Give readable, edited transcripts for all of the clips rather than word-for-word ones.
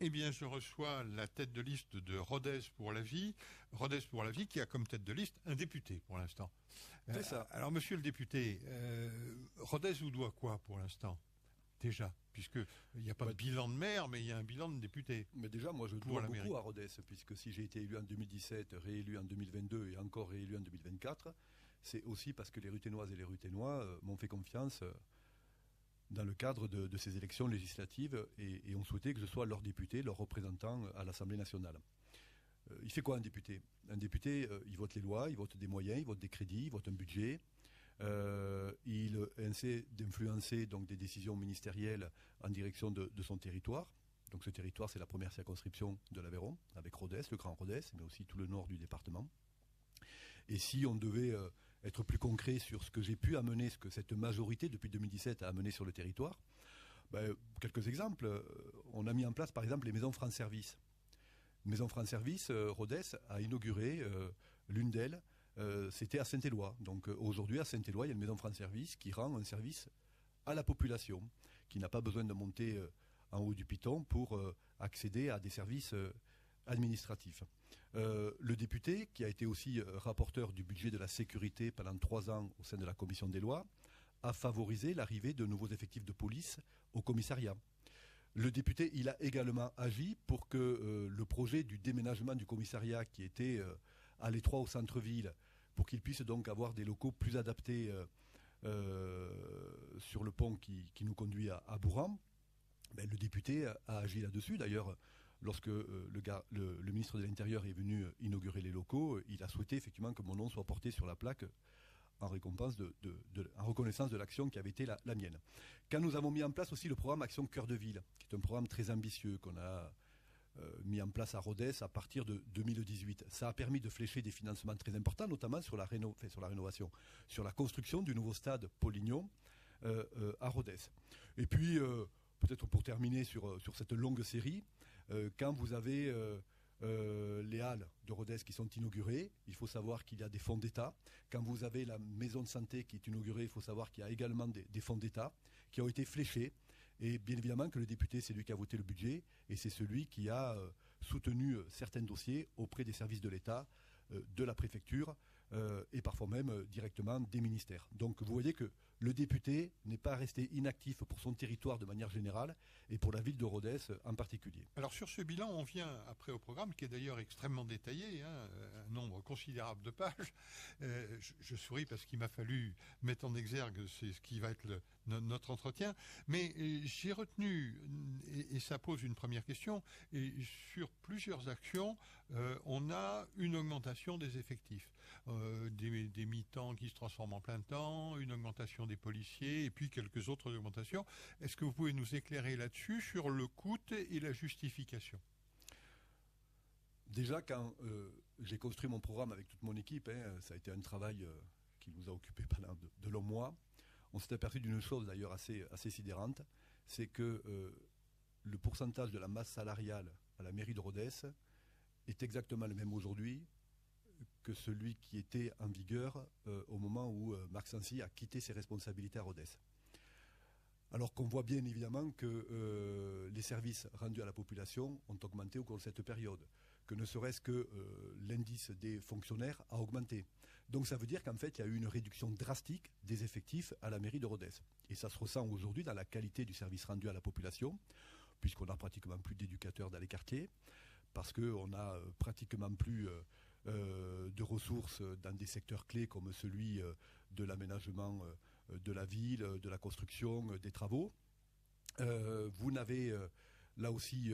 Eh bien, je reçois la tête de liste de Rodez pour la vie. Rodez pour la vie qui a comme tête de liste un député pour l'instant. C'est ça. Alors, monsieur le député, Rodez vous doit quoi pour l'instant? Déjà, puisqu'il n'y a pas de bilan de maire, mais il y a un bilan de député. Mais déjà, moi, je dois beaucoup à Rodez, puisque si j'ai été élu en 2017, réélu en 2022 et encore réélu en 2024, c'est aussi parce que les Ruthénoises et les Ruthénois m'ont fait confiance dans le cadre de ces élections législatives et ont souhaité que je sois leur député, leur représentant à l'Assemblée nationale. Il fait quoi un député? Un député, il vote les lois, il vote des moyens, il vote des crédits, il vote un budget. Il essaie d'influencer donc des décisions ministérielles en direction de son territoire. Donc ce territoire, c'est la première circonscription de l'Aveyron, avec Rodez, le Grand Rodez, mais aussi tout le nord du département. Et si on devait être plus concret sur ce que j'ai pu amener, ce que cette majorité depuis 2017 a amené sur le territoire, quelques exemples. On a mis en place par exemple les maisons France Service. Maison France Service, Rodez a inauguré l'une d'elles. C'était à Saint-Éloi. Donc aujourd'hui à Saint-Éloi, il y a une maison France Service qui rend un service à la population, qui n'a pas besoin de monter en haut du piton pour accéder à des services administratifs. Le député, qui a été aussi rapporteur du budget de la sécurité pendant 3 ans au sein de la commission des lois, a favorisé l'arrivée de nouveaux effectifs de police au commissariat. Le député, il a également agi pour que le projet du déménagement du commissariat qui était à l'étroit au centre-ville, pour qu'il puisse donc avoir des locaux plus adaptés sur le pont qui nous conduit à Bouran, le député a agi là-dessus. D'ailleurs, lorsque le ministre de l'Intérieur est venu inaugurer les locaux, il a souhaité effectivement que mon nom soit porté sur la plaque en reconnaissance de l'action qui avait été la mienne. Quand nous avons mis en place aussi le programme Action Cœur de Ville, qui est un programme très ambitieux qu'on a mis en place à Rodez à partir de 2018. Ça a permis de flécher des financements très importants, notamment sur la rénovation, sur la construction du nouveau stade Polignon à Rodez. Et puis, peut-être pour terminer sur cette longue série, quand vous avez les halles de Rodez qui sont inaugurées, il faut savoir qu'il y a des fonds d'État. Quand vous avez la maison de santé qui est inaugurée, il faut savoir qu'il y a également des fonds d'État qui ont été fléchés. Et bien évidemment que le député, c'est lui qui a voté le budget et c'est celui qui a soutenu certains dossiers auprès des services de l'État, de la préfecture et parfois même directement des ministères. Donc vous voyez que le député n'est pas resté inactif pour son territoire de manière générale et pour la ville de Rodez en particulier. Alors sur ce bilan, on vient après au programme qui est d'ailleurs extrêmement détaillé, un nombre considérable de pages. Je souris parce qu'il m'a fallu mettre en exergue ce qui va être notre entretien. Mais j'ai retenu, et ça pose une première question, et sur plusieurs actions, on a une augmentation des effectifs. Des mi-temps qui se transforment en plein temps, une augmentation des policiers et puis quelques autres augmentations. Est-ce que vous pouvez nous éclairer là-dessus sur le coût et la justification? Déjà, quand j'ai construit mon programme avec toute mon équipe, ça a été un travail qui nous a occupé pendant de longs mois. On s'est aperçu d'une chose d'ailleurs assez sidérante, c'est que le pourcentage de la masse salariale à la mairie de Rodez est exactement le même aujourd'hui que celui qui était en vigueur au moment où Marc Sancy a quitté ses responsabilités à Rodez. Alors qu'on voit bien évidemment que les services rendus à la population ont augmenté au cours de cette période, que ne serait-ce que l'indice des fonctionnaires a augmenté. Donc ça veut dire qu'en fait il y a eu une réduction drastique des effectifs à la mairie de Rodez. Et ça se ressent aujourd'hui dans la qualité du service rendu à la population, puisqu'on n'a pratiquement plus d'éducateurs dans les quartiers, parce qu'on n'a pratiquement plus de ressources dans des secteurs clés comme celui de l'aménagement de la ville, de la construction, des travaux. Vous n'avez là aussi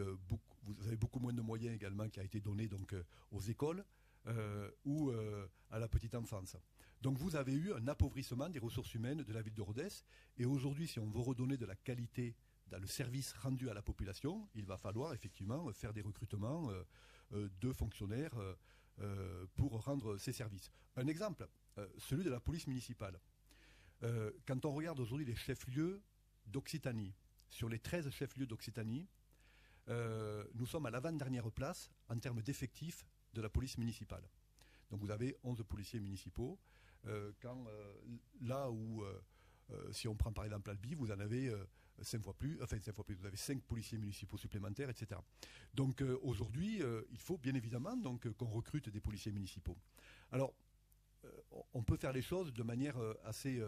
vous avez beaucoup moins de moyens également qui a été donné donc aux écoles ou à la petite enfance. Donc vous avez eu un appauvrissement des ressources humaines de la ville de Rodez. Et aujourd'hui, si on veut redonner de la qualité dans le service rendu à la population, il va falloir effectivement faire des recrutements de fonctionnaires pour rendre ces services. Un exemple, celui de la police municipale. Quand on regarde aujourd'hui les chefs-lieux d'Occitanie, sur les 13 chefs-lieux d'Occitanie, nous sommes à l'avant-dernière place en termes d'effectifs de la police municipale. Donc vous avez 11 policiers municipaux, là où, si on prend par exemple Albi, vous en avez 5 fois plus, vous avez 5 policiers municipaux supplémentaires, etc. Donc aujourd'hui, il faut bien évidemment qu'on recrute des policiers municipaux. Alors, on peut faire les choses de manière assez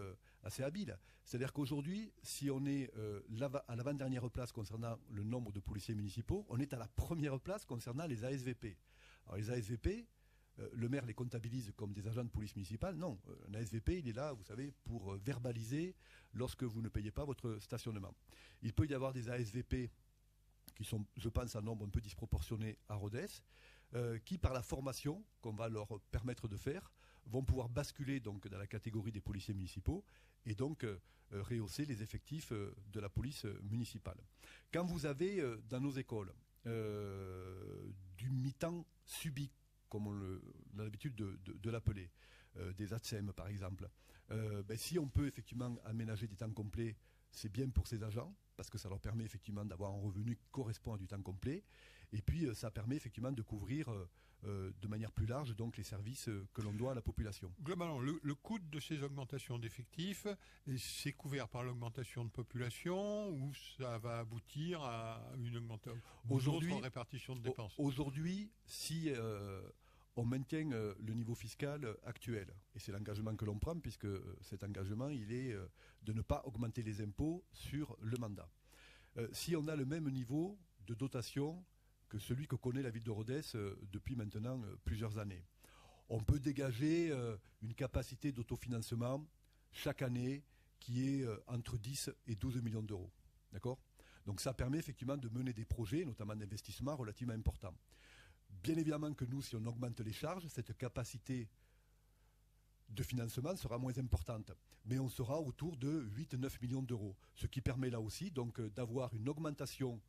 habile. C'est-à-dire qu'aujourd'hui, si on est à l'avant-dernière place concernant le nombre de policiers municipaux, on est à la première place concernant les ASVP. Alors les ASVP, le maire les comptabilise comme des agents de police municipale. Non, un ASVP, il est là, vous savez, pour verbaliser lorsque vous ne payez pas votre stationnement. Il peut y avoir des ASVP qui sont, je pense, un nombre un peu disproportionné à Rodez, qui, par la formation qu'on va leur permettre de faire, vont pouvoir basculer donc dans la catégorie des policiers municipaux et donc rehausser les effectifs de la police municipale. Quand vous avez dans nos écoles du mi-temps subi, comme on a l'habitude de l'appeler, des ATSEM par exemple, si on peut effectivement aménager des temps complets, c'est bien pour ces agents, parce que ça leur permet effectivement d'avoir un revenu qui correspond à du temps complet, et puis ça permet effectivement de couvrir de manière plus large donc les services que l'on doit à la population. Globalement, le coût de ces augmentations d'effectifs, c'est couvert par l'augmentation de population ou ça va aboutir à une augmentation, aujourd'hui, autre répartition de dépenses? Aujourd'hui, si on maintient le niveau fiscal actuel, et c'est l'engagement que l'on prend, puisque cet engagement, il est de ne pas augmenter les impôts sur le mandat. Si on a le même niveau de dotation que celui que connaît la ville de Rodez depuis maintenant plusieurs années, on peut dégager une capacité d'autofinancement chaque année qui est entre 10 et 12 millions d'euros. D'accord ? Donc ça permet effectivement de mener des projets, notamment d'investissement, relativement importants. Bien évidemment que nous, si on augmente les charges, cette capacité de financement sera moins importante. Mais on sera autour de 8-9 millions d'euros. Ce qui permet là aussi donc d'avoir une augmentation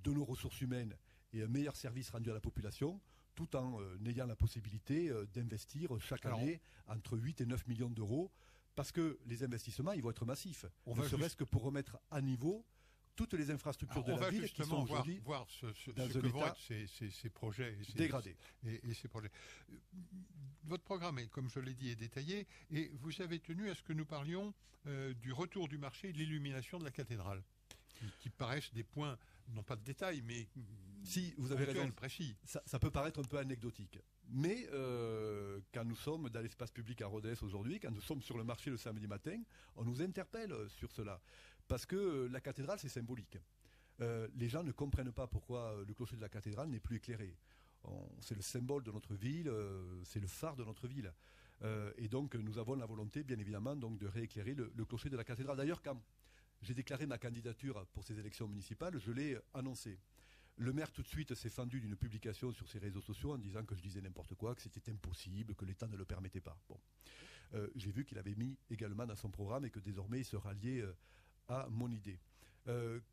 de nos ressources humaines et un meilleur service rendu à la population, tout en ayant la possibilité d'investir chaque année entre 8 et 9 millions d'euros, parce que les investissements, ils vont être massifs. Ne serait-ce que pour remettre à niveau toutes les infrastructures de la ville qui sont aujourd'hui voir ce que vont être ces projets dégradés. Et ces projets. Votre programme, comme je l'ai dit, est détaillé, et vous avez tenu à ce que nous parlions du retour du marché et de l'illumination de la cathédrale, qui paraissent des points, non pas de détail, mais si vous avez raison, précis. Ça peut paraître un peu anecdotique. Mais quand nous sommes dans l'espace public à Rodez aujourd'hui, quand nous sommes sur le marché le samedi matin, on nous interpelle sur cela. Parce que la cathédrale, c'est symbolique. Les gens ne comprennent pas pourquoi le clocher de la cathédrale n'est plus éclairé. C'est le symbole de notre ville, c'est le phare de notre ville. Et donc, nous avons la volonté, bien évidemment, donc, de rééclairer le clocher de la cathédrale. D'ailleurs, quand j'ai déclaré ma candidature pour ces élections municipales, je l'ai annoncé. Le maire, tout de suite, s'est fendu d'une publication sur ses réseaux sociaux en disant que je disais n'importe quoi, que c'était impossible, que l'État ne le permettait pas. Bon. J'ai vu qu'il avait mis également dans son programme et que désormais, il se ralliait à mon idée.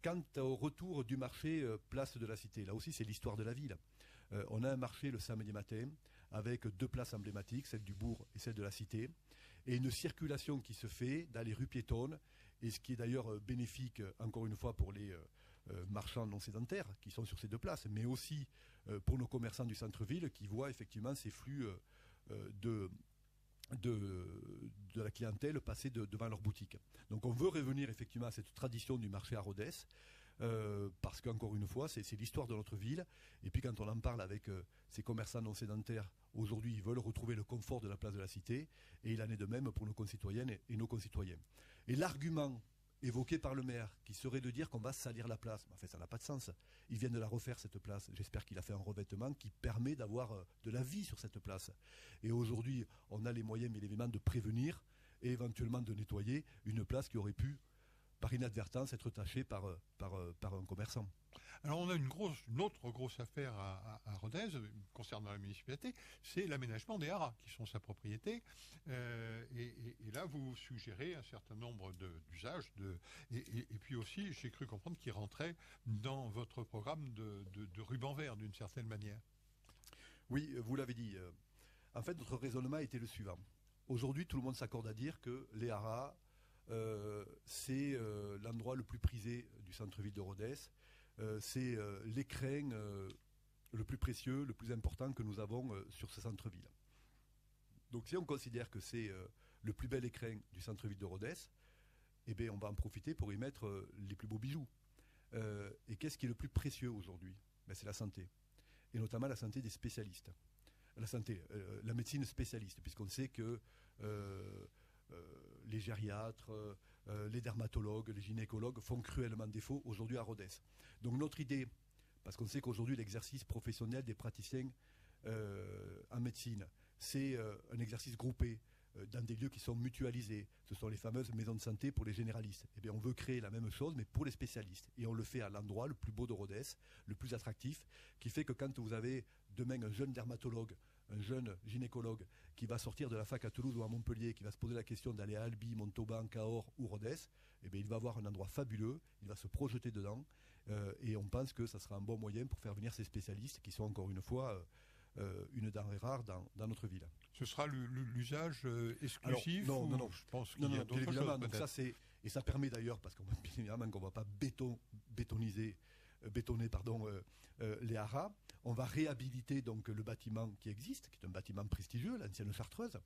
Quant au retour du marché place de la Cité, là aussi c'est l'histoire de la ville. On a un marché le samedi matin avec 2 places emblématiques, celle du Bourg et celle de la Cité, et une circulation qui se fait dans les rues piétonnes, et ce qui est d'ailleurs bénéfique encore une fois pour les marchands non sédentaires qui sont sur ces 2 places, mais aussi pour nos commerçants du centre-ville qui voient effectivement ces flux de la clientèle passer devant leur boutique. Donc on veut revenir effectivement à cette tradition du marché à Rodez, parce qu'encore une fois, c'est l'histoire de notre ville. Et puis quand on en parle avec ces commerçants non sédentaires, aujourd'hui ils veulent retrouver le confort de la place de la Cité, et il en est de même pour nos concitoyennes et nos concitoyens. Et l'argument évoqué par le maire, qui serait de dire qu'on va salir la place, en fait ça n'a pas de sens. Ils viennent de la refaire cette place. J'espère qu'il a fait un revêtement qui permet d'avoir de la vie sur cette place. Et aujourd'hui, on a les moyens bien évidemment de prévenir et éventuellement de nettoyer une place qui aurait pu, par inadvertance, être tachée par un commerçant. Alors on a une autre grosse affaire à Rodez concernant la municipalité, c'est l'aménagement des haras qui sont sa propriété. Et là vous suggérez un certain nombre d'usages et puis aussi j'ai cru comprendre qu'il rentrait dans votre programme de ruban vert d'une certaine manière. Oui, vous l'avez dit. En fait, notre raisonnement était le suivant. Aujourd'hui, tout le monde s'accorde à dire que les haras, c'est l'endroit le plus prisé du centre-ville de Rodez. C'est l'écrin le plus précieux, le plus important que nous avons sur ce centre-ville. Donc si on considère que c'est le plus bel écrin du centre-ville de Rodez, eh bien, on va en profiter pour y mettre les plus beaux bijoux. Et qu'est-ce qui est le plus précieux aujourd'hui? C'est la santé, et notamment la santé des spécialistes. La médecine spécialiste, puisqu'on sait que les gériatres, les dermatologues, les gynécologues font cruellement défaut aujourd'hui à Rodez. Donc notre idée, parce qu'on sait qu'aujourd'hui l'exercice professionnel des praticiens en médecine, c'est un exercice groupé dans des lieux qui sont mutualisés. Ce sont les fameuses maisons de santé pour les généralistes. Eh bien, on veut créer la même chose, mais pour les spécialistes. Et on le fait à l'endroit le plus beau de Rodez, le plus attractif, qui fait que quand vous avez demain un jeune dermatologue, un jeune gynécologue qui va sortir de la fac à Toulouse ou à Montpellier, qui va se poser la question d'aller à Albi, Montauban, Cahors ou Rodez, eh bien, il va avoir un endroit fabuleux, il va se projeter dedans, et on pense que ça sera un bon moyen pour faire venir ces spécialistes qui sont encore une fois une denrée rare dans notre ville. Ce sera l'usage exclusif? Alors, non. Je pense qu'il y a d'autres choses, donc ça, et ça permet d'ailleurs, parce qu'on bien évidemment qu'on ne va pas bétonner les haras, on va réhabiliter donc le bâtiment qui existe, qui est un bâtiment prestigieux, l'ancienne Chartreuse,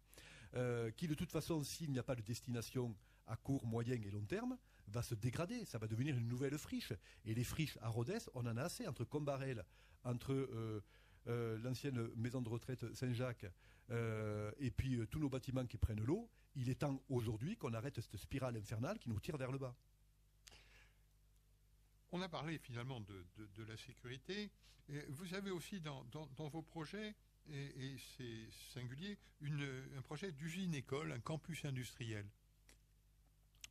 qui de toute façon, s'il n'y a pas de destination à court, moyen et long terme, va se dégrader, ça va devenir une nouvelle friche. Et les friches à Rodez, on en a assez, entre Combarel, entre l'ancienne maison de retraite Saint-Jacques, et puis tous nos bâtiments qui prennent l'eau. Il est temps aujourd'hui qu'on arrête cette spirale infernale qui nous tire vers le bas. On a parlé finalement de la sécurité. Et vous avez aussi dans vos projets, et c'est singulier, un projet d'usine-école, un campus industriel.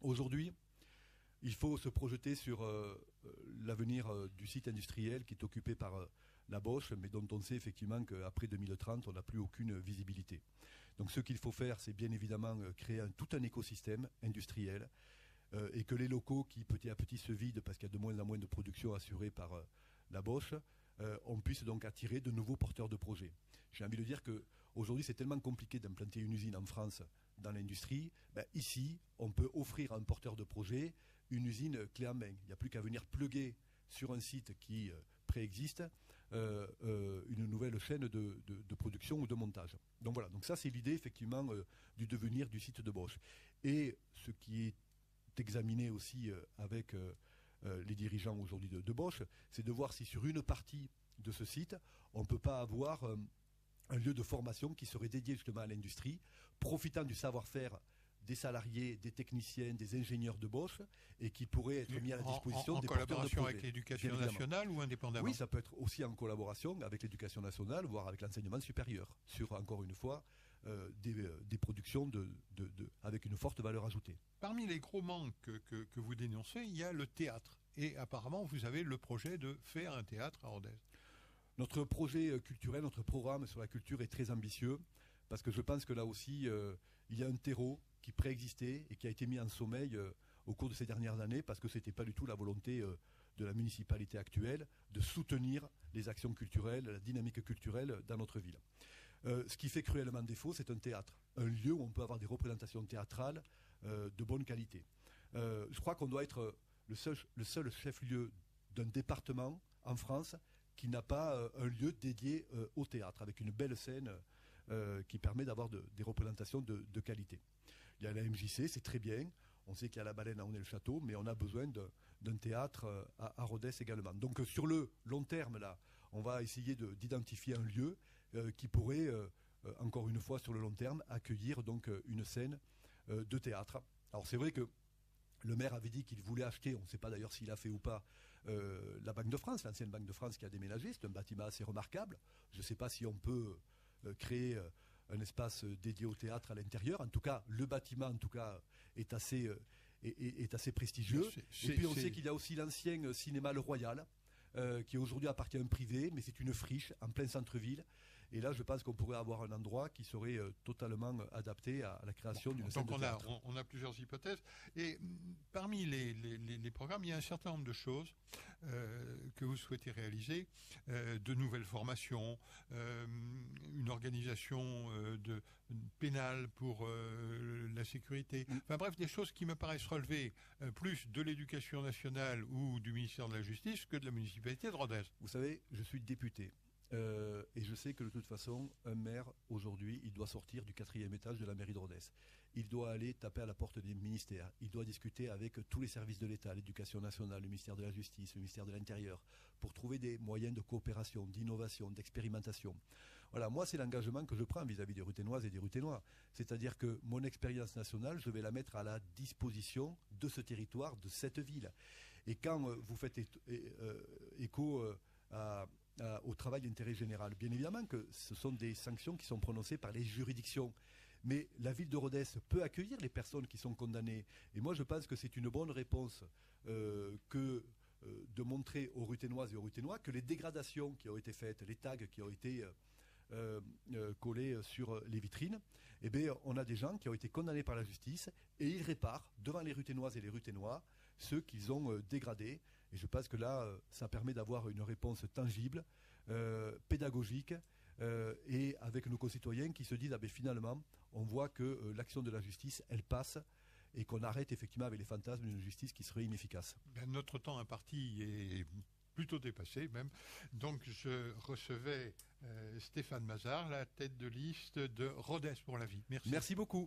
Aujourd'hui, il faut se projeter sur l'avenir du site industriel qui est occupé par la Bosch, mais dont on sait effectivement qu'après 2030, on n'a plus aucune visibilité. Donc ce qu'il faut faire, c'est bien évidemment créer tout un écosystème industriel, et que les locaux qui petit à petit se vident parce qu'il y a de moins en moins de production assurée par la Bosch, on puisse donc attirer de nouveaux porteurs de projets. J'ai envie de dire qu'aujourd'hui c'est tellement compliqué d'implanter une usine en France dans l'industrie. Ici, on peut offrir à un porteur de projet une usine clé en main. Il n'y a plus qu'à venir plugger sur un site qui préexiste une nouvelle chaîne de production ou de montage. Donc voilà, donc ça c'est l'idée effectivement du devenir du site de Bosch. Et ce qui est examiné aussi avec les dirigeants aujourd'hui de Bosch, c'est de voir si sur une partie de ce site, on ne peut pas avoir un lieu de formation qui serait dédié justement à l'industrie, profitant du savoir-faire des salariés, des techniciens, des ingénieurs de Bosch, et qui pourrait être mis à la disposition des porteurs de projets. En collaboration avec l'éducation nationale ou indépendamment? Oui, ça peut être aussi en collaboration avec l'éducation nationale, voire avec l'enseignement supérieur, sur, encore une fois, des productions avec une forte valeur ajoutée. Parmi les gros manques que vous dénoncez, il y a le théâtre. Et apparemment, vous avez le projet de faire un théâtre à Rodez. Notre projet culturel, notre programme sur la culture est très ambitieux, parce que je pense que là aussi, il y a un terreau qui préexistait et qui a été mis en sommeil au cours de ces dernières années, parce que ce n'était pas du tout la volonté de la municipalité actuelle de soutenir les actions culturelles, la dynamique culturelle dans notre ville. Ce qui fait cruellement défaut, c'est un théâtre, un lieu où on peut avoir des représentations théâtrales de bonne qualité. Je crois qu'on doit être le seul chef-lieu d'un département en France qui n'a pas un lieu dédié au théâtre, avec une belle scène qui permet d'avoir des représentations de qualité. Il y a la MJC, c'est très bien. On sait qu'il y a la Baleine à Honnay-le-Château, mais on a besoin d'un théâtre à Rodez également. Donc sur le long terme, là, on va essayer d'identifier un lieu qui pourrait, encore une fois, sur le long terme, accueillir donc une scène de théâtre. Alors c'est vrai que le maire avait dit qu'il voulait acheter, on ne sait pas d'ailleurs s'il a fait ou pas, la Banque de France, l'ancienne Banque de France qui a déménagé. C'est un bâtiment assez remarquable. Je ne sais pas si on peut créer un espace dédié au théâtre à l'intérieur. En tout cas, le bâtiment est assez prestigieux. Et puis on sait qu'il y a aussi l'ancien cinéma Le Royal, qui aujourd'hui appartient à un privé, mais c'est une friche en plein centre-ville. Et là, je pense qu'on pourrait avoir un endroit qui serait totalement adapté à la création d'une scène de théâtre. Donc on a plusieurs hypothèses. Et parmi les programmes, il y a un certain nombre de choses que vous souhaitez réaliser. De nouvelles formations, une organisation pénale pour la sécurité. Enfin bref, des choses qui me paraissent relever plus de l'éducation nationale ou du ministère de la Justice que de la municipalité de Rodez. Vous savez, je suis député. Et je sais que de toute façon, un maire, aujourd'hui, il doit sortir du 4e étage de la mairie de Rodez. Il doit aller taper à la porte des ministères. Il doit discuter avec tous les services de l'État, l'Éducation nationale, le ministère de la Justice, le ministère de l'Intérieur, pour trouver des moyens de coopération, d'innovation, d'expérimentation. Voilà, moi, c'est l'engagement que je prends vis-à-vis des Ruthénoises et des Ruthénois. C'est-à-dire que mon expérience nationale, je vais la mettre à la disposition de ce territoire, de cette ville. Et quand vous faites écho au travail d'intérêt général, bien évidemment que ce sont des sanctions qui sont prononcées par les juridictions. Mais la ville de Rodez peut accueillir les personnes qui sont condamnées. Et moi, je pense que c'est une bonne réponse de montrer aux Ruthénoises et aux Ruthénois que les dégradations qui ont été faites, les tags qui ont été collés sur les vitrines, eh bien, on a des gens qui ont été condamnés par la justice et ils réparent devant les Ruthénoises et les Ruthénois ceux qu'ils ont dégradés. Et je pense que là, ça permet d'avoir une réponse tangible, pédagogique, et avec nos concitoyens qui se disent ah ben finalement, on voit que l'action de la justice, elle passe et qu'on arrête effectivement avec les fantasmes d'une justice qui serait inefficace. Ben, notre temps imparti est plutôt dépassé même. Donc je recevais Stéphane Mazard, la tête de liste de Rodez pour la vie. Merci. Merci beaucoup.